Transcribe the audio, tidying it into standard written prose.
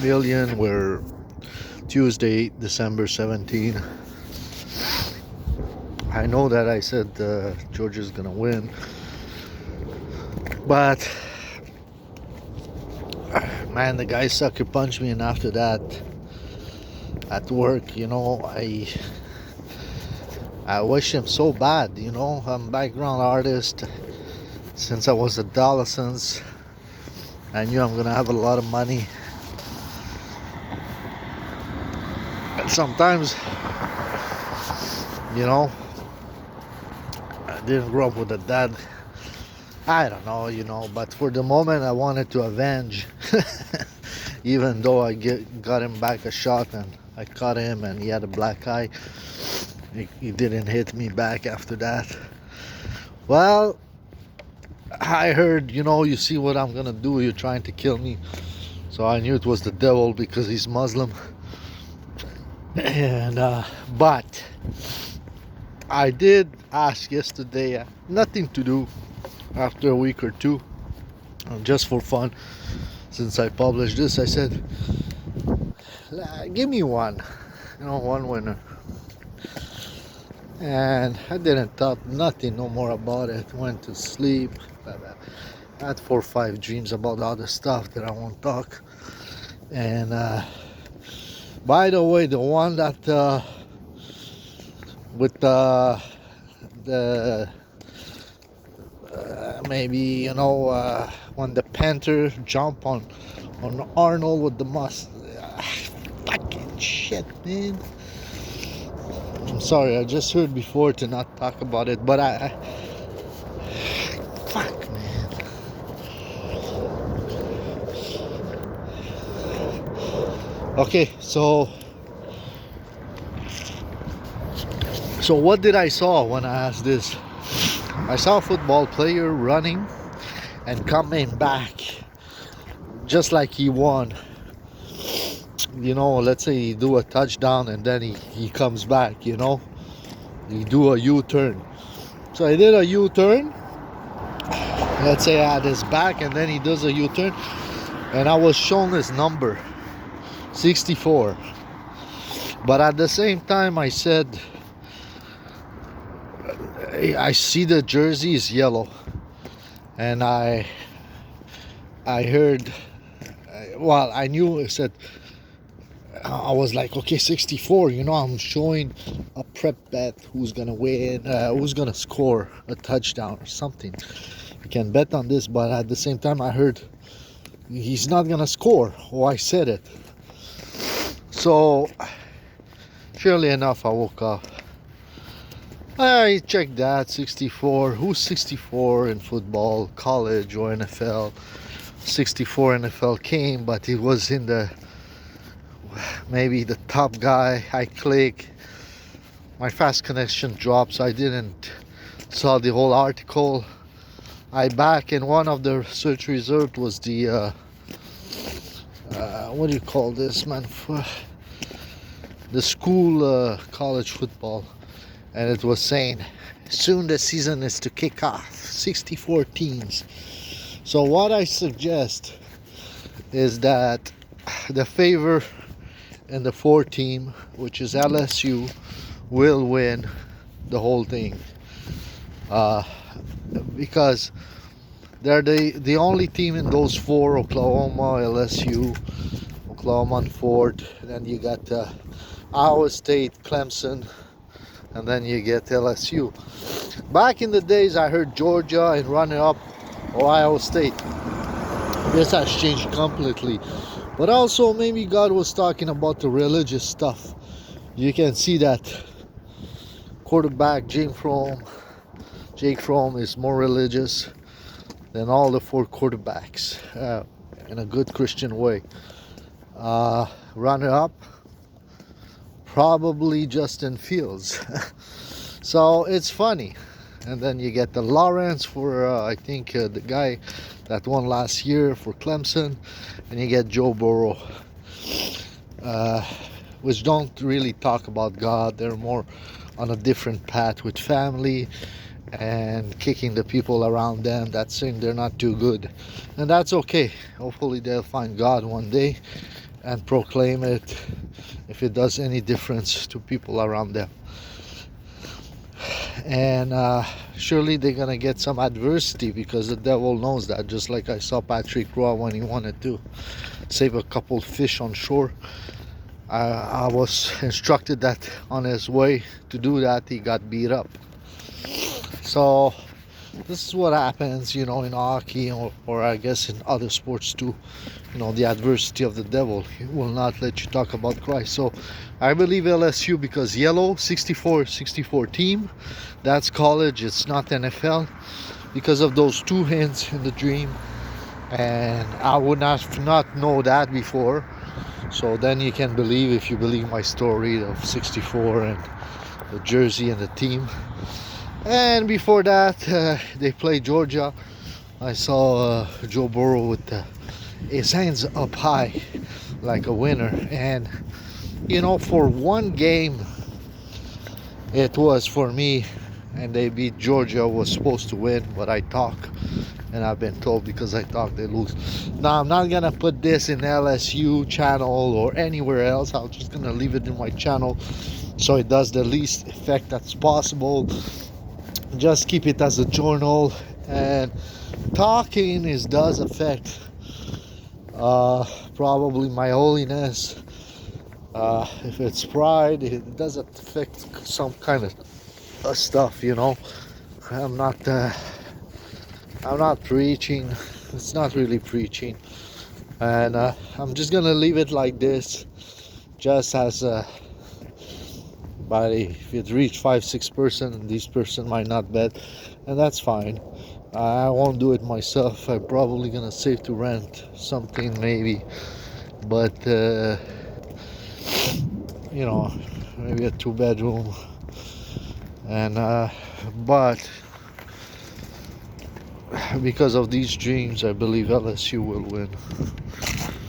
million. We're Tuesday, December 17. I know that I said Georgia's gonna win, but man, the guy sucker punched me, and after that, at work, I wish him so bad. I'm a background artist since I was adolescent. I knew I'm gonna have a lot of money, and sometimes, I didn't grow up with a dad. I don't know, but for the moment I wanted to avenge. Even though got him back a shot and I caught him and he had a black eye, he didn't hit me back after that. Well, I heard, you see what I'm gonna do, you're trying to kill me. So I knew it was the devil because he's Muslim. And but I did ask yesterday, nothing to do, after a week or two, just for fun, since I published this, I said, give me one winner. And I didn't talk nothing no more about it. Went to sleep. I had 4 or 5 dreams about other stuff that I won't talk. And by the way, the one that with the maybe when the Panther jump on Arnold with the fucking shit, man. I'm sorry, I just heard before to not talk about it, but I fuck, man. Okay, so what did I saw when I asked this? I saw a football player running and coming back just like he won. Let's say he do a touchdown and then he comes back, he do a U-turn. So he did a U-turn. Let's say at his back, and then he does a U-turn, and I was shown his number 64. But at the same time I said, I see the jersey is yellow, and I heard, well, I knew, I said, I was like, okay, 64, I'm showing a prep bet who's gonna win, who's gonna score a touchdown or something. You can bet on this, but at the same time I heard he's not gonna score. Oh, I said it. So surely enough, I woke up, I checked that 64. Who's 64 in football, college or NFL? 64 NFL came, but it was in the maybe the top guy. I click, my fast connection drops. I didn't saw the whole article. I back, and one of the search result was the what do you call this, man? The school college football. And it was saying, soon the season is to kick off, 64 teams. So what I suggest is that the favor in the 4 team, which is LSU, will win the whole thing. Because they're the only team in those 4, Oklahoma, LSU, Oklahoma and Ford. Then you got Iowa State, Clemson, and then you get LSU. Back in the days, I heard Georgia and runner-up Ohio State. This has changed completely. But also, maybe God was talking about the religious stuff. You can see that quarterback Jake Fromm is more religious than all the 4 quarterbacks, in a good Christian way. Runner-up, probably Justin Fields. So it's funny. And then you get the Lawrence for I think the guy that won last year for Clemson, and you get Joe Burrow, which don't really talk about God. They're more on a different path with family and kicking the people around them that saying they're not too good, and that's okay. Hopefully they'll find God one day and proclaim it if it does any difference to people around them. And surely they're gonna get some adversity, because the devil knows that. Just like I saw Patrick Roy when he wanted to save a couple fish on shore, I was instructed that on his way to do that he got beat up. So this is what happens, in hockey, or I guess in other sports too. The adversity of the devil, he will not let you talk about Christ. So I believe LSU, because yellow 64 team, that's college, it's not NFL, because of those two hints in the dream. And I would not know that before. So then you can believe, if you believe my story of 64 and the jersey and the team. And before that, they played Georgia. I saw Joe Burrow with his hands up high like a winner. And for one game it was for me, and they beat Georgia, was supposed to win, but I talk, and I've been told because I talk they lose. Now I'm not gonna put this in LSU channel or anywhere else. I'm just gonna leave it in my channel so it does the least effect that's possible. Just keep it as a journal. And talking does affect probably my holiness. If it's pride, it does affect some kind of stuff. I'm not preaching. It's not really preaching, and I'm just gonna leave it like this, just as if it reached 5-6 person, this person might not bet, and that's fine. I won't do it myself. I'm probably gonna save to rent something maybe, but maybe a 2-bedroom. And but because of these dreams, I believe LSU will win.